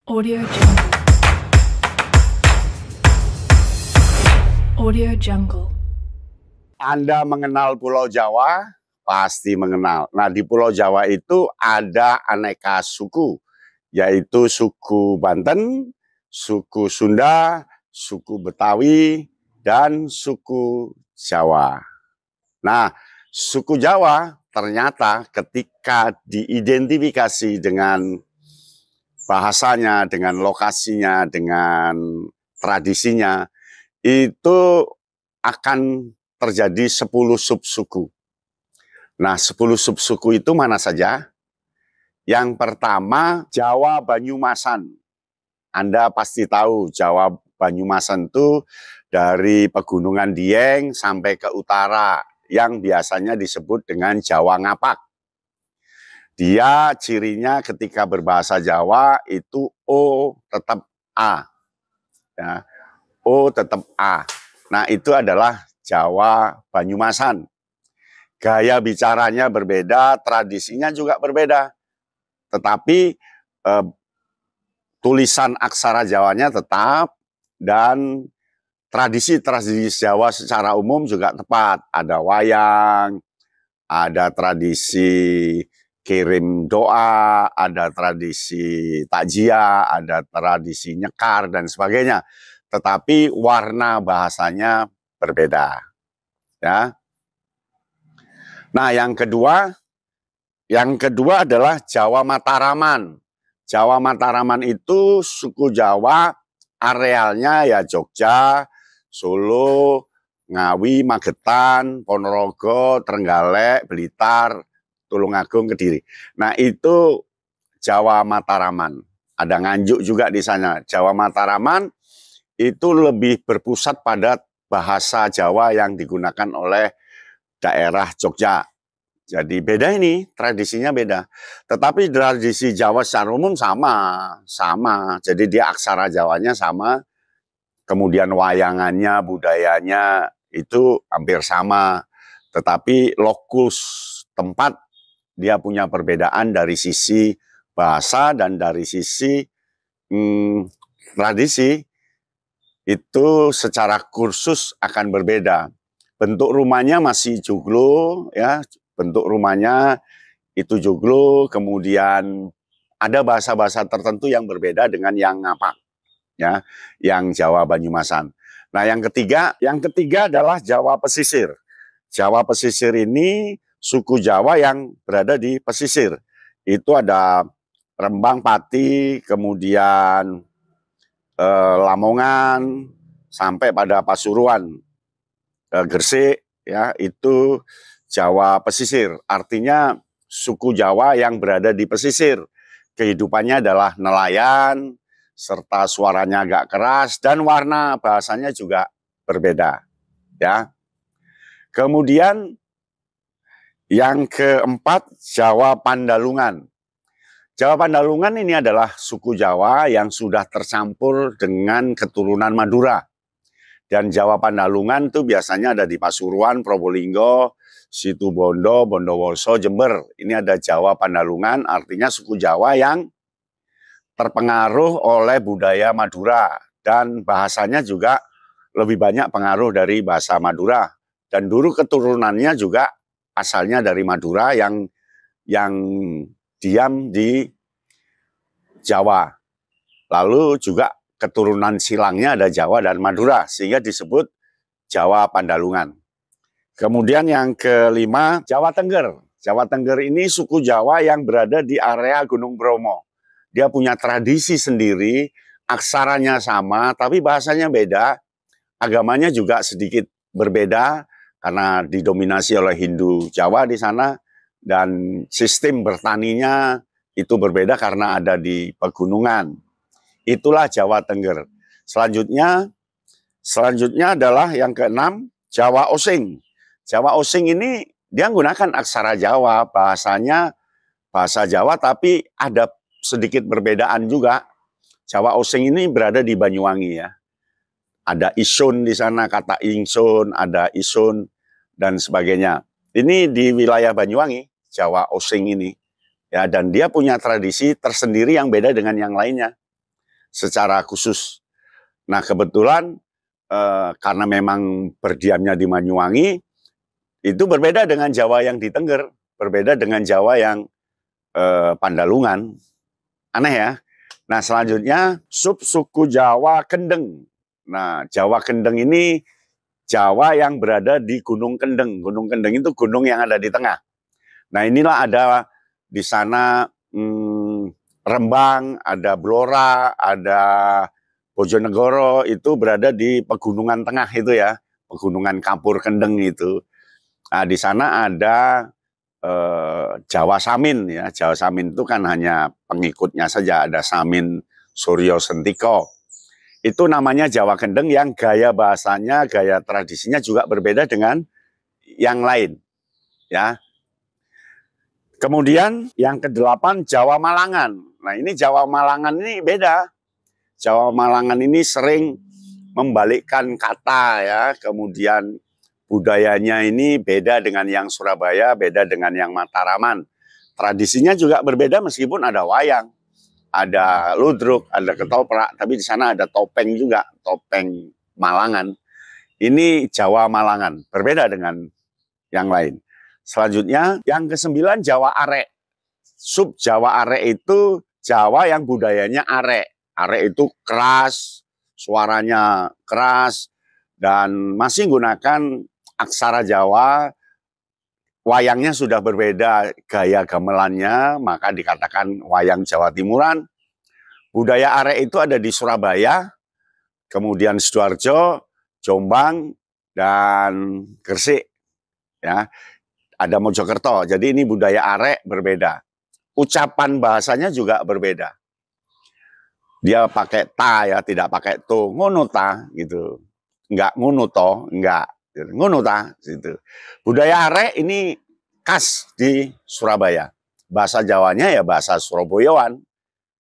Audio Jungle. Audio Jungle. Anda mengenal Pulau Jawa? Pasti mengenal. Nah, di Pulau Jawa itu ada aneka suku, yaitu suku Banten, suku Sunda, suku Betawi, dan suku Jawa. Nah, suku Jawa ternyata ketika diidentifikasi dengan bahasanya, dengan lokasinya, dengan tradisinya, itu akan terjadi 10 subsuku. Nah, 10 subsuku itu mana saja? Yang pertama, Jawa Banyumasan. Anda pasti tahu Jawa Banyumasan itu dari Pegunungan Dieng sampai ke utara, yang biasanya disebut dengan Jawa Ngapak. Dia cirinya ketika berbahasa Jawa itu O tetap A. Ya, O tetap A. Nah, itu adalah Jawa Banyumasan. Gaya bicaranya berbeda, tradisinya juga berbeda. Tetapi tulisan aksara Jawanya tetap, dan tradisi-tradisi Jawa secara umum juga tepat. Ada wayang, ada tradisi kirim doa, ada tradisi takjiah, ada tradisi nyekar, dan sebagainya. Tetapi warna bahasanya berbeda. Ya. Nah, yang kedua adalah Jawa Mataraman. Jawa Mataraman itu suku Jawa, arealnya ya Jogja, Solo, Ngawi, Magetan, Ponorogo, Trenggalek, Blitar, Tulungagung, Kediri. Nah, itu Jawa Mataraman. Ada Nganjuk juga di sana. Jawa Mataraman itu lebih berpusat pada bahasa Jawa yang digunakan oleh daerah Jogja. Jadi beda ini, tradisinya beda. Tetapi tradisi Jawa secara umum sama. Jadi dia aksara Jawanya sama, kemudian wayangannya, budayanya itu hampir sama. Tetapi lokus tempat dia punya perbedaan dari sisi bahasa dan dari sisi tradisi. Itu secara kursus akan berbeda. Bentuk rumahnya masih joglo, ya. Bentuk rumahnya itu joglo, kemudian ada bahasa-bahasa tertentu yang berbeda dengan yang Ngapak, ya, yang Jawa Banyumasan. Nah, yang ketiga adalah Jawa Pesisir. Jawa Pesisir ini suku Jawa yang berada di pesisir. Itu ada Rembang, Pati, kemudian Lamongan, sampai pada Pasuruan, Gresik, ya, itu Jawa Pesisir. Artinya suku Jawa yang berada di pesisir. Kehidupannya adalah nelayan, serta suaranya agak keras, dan warna bahasanya juga berbeda. Ya. Kemudian yang keempat, Jawa Pandalungan. Jawa Pandalungan ini adalah suku Jawa yang sudah tercampur dengan keturunan Madura. Dan Jawa Pandalungan itu biasanya ada di Pasuruan, Probolinggo, Situbondo, Bondowoso, Jember. Ini ada Jawa Pandalungan, artinya suku Jawa yang terpengaruh oleh budaya Madura. Dan bahasanya juga lebih banyak pengaruh dari bahasa Madura. Dan dulu keturunannya juga asalnya dari Madura yang diam di Jawa. Lalu juga keturunan silangnya ada Jawa dan Madura, sehingga disebut Jawa Pandalungan. Kemudian yang kelima, Jawa Tengger. Jawa Tengger ini suku Jawa yang berada di area Gunung Bromo. Dia punya tradisi sendiri, aksaranya sama, tapi bahasanya beda. Agamanya juga sedikit berbeda, karena didominasi oleh Hindu Jawa di sana. Dan sistem bertaninya itu berbeda karena ada di pegunungan. Itulah Jawa Tengger. Selanjutnya adalah yang keenam, Jawa Osing. Jawa Osing ini dia menggunakan aksara Jawa, bahasanya bahasa Jawa, tapi ada sedikit perbedaan juga. Jawa Osing ini berada di Banyuwangi, ya. Ada isun di sana, kata ingsun, ada isun, dan sebagainya. Ini di wilayah Banyuwangi, Jawa Osing ini. Ya, dan dia punya tradisi tersendiri yang beda dengan yang lainnya. secara khusus. Nah kebetulan karena memang berdiamnya di Banyuwangi, itu berbeda dengan Jawa yang di Tengger, berbeda dengan Jawa yang Pandalungan. Aneh ya. Nah selanjutnya subsuku Jawa Kendeng. Nah Jawa Kendeng ini Jawa yang berada di Gunung Kendeng. Gunung Kendeng itu gunung yang ada di tengah. Nah inilah ada di sana Rembang, ada Blora, ada Bojonegoro, itu berada di pegunungan tengah itu ya, pegunungan Kapur Kendeng itu. Nah di sana ada Jawa Samin ya. Jawa Samin itu kan hanya pengikutnya saja, ada Samin Suryo Sentiko. Itu namanya Jawa Kendeng yang gaya bahasanya, gaya tradisinya juga berbeda dengan yang lain ya. Kemudian yang ke-8 Jawa Malangan. Nah ini Jawa Malangan ini beda. Jawa Malangan ini sering membalikkan kata ya. Kemudian budayanya ini beda dengan yang Surabaya, beda dengan yang Mataraman. Tradisinya juga berbeda meskipun ada wayang, ada ludruk, ada ketoprak, tapi di sana ada topeng juga, topeng Malangan. Ini Jawa Malangan, berbeda dengan yang lain. Selanjutnya yang ke-9 Jawa Arek. Sub Jawa Arek itu Jawa yang budayanya arek. Arek itu keras, suaranya keras, dan masih menggunakan aksara Jawa. Wayangnya sudah berbeda gaya gamelannya, maka dikatakan wayang Jawa Timuran. Budaya arek itu ada di Surabaya, kemudian Sidoarjo, Jombang, dan Gresik. Ya. Ada Mojokerto, jadi ini budaya arek berbeda. Ucapan bahasanya juga berbeda. Dia pakai ta ya, tidak pakai to, ngono ta gitu. Enggak ngono to, enggak. Ngono ta gitu. Budaya arek ini khas di Surabaya. Bahasa Jawanya ya bahasa Surabayaan.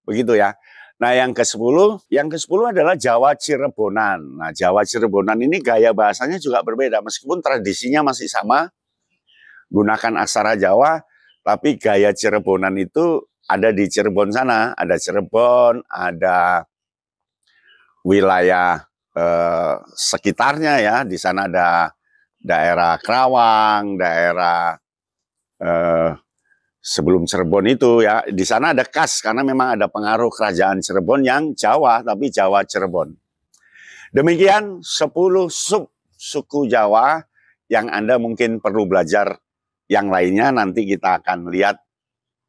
Begitu ya. Nah, yang ke-10 adalah Jawa Cirebonan. Nah, Jawa Cirebonan ini gaya bahasanya juga berbeda meskipun tradisinya masih sama. Gunakan aksara Jawa, tapi gaya Cirebonan itu ada di Cirebon sana. Ada Cirebon, ada wilayah sekitarnya ya. Di sana ada daerah Kerawang, daerah sebelum Cirebon itu ya. Di sana ada khas karena memang ada pengaruh kerajaan Cirebon yang Jawa, tapi Jawa Cirebon. Demikian 10 sub suku Jawa yang Anda mungkin perlu belajar. Yang lainnya nanti kita akan lihat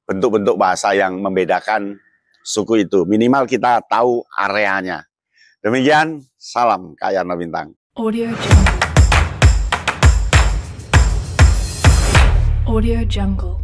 bentuk-bentuk bahasa yang membedakan suku itu. Minimal kita tahu areanya. Demikian, salam Kayana Bintang. Audio Jungle. Audio Jungle.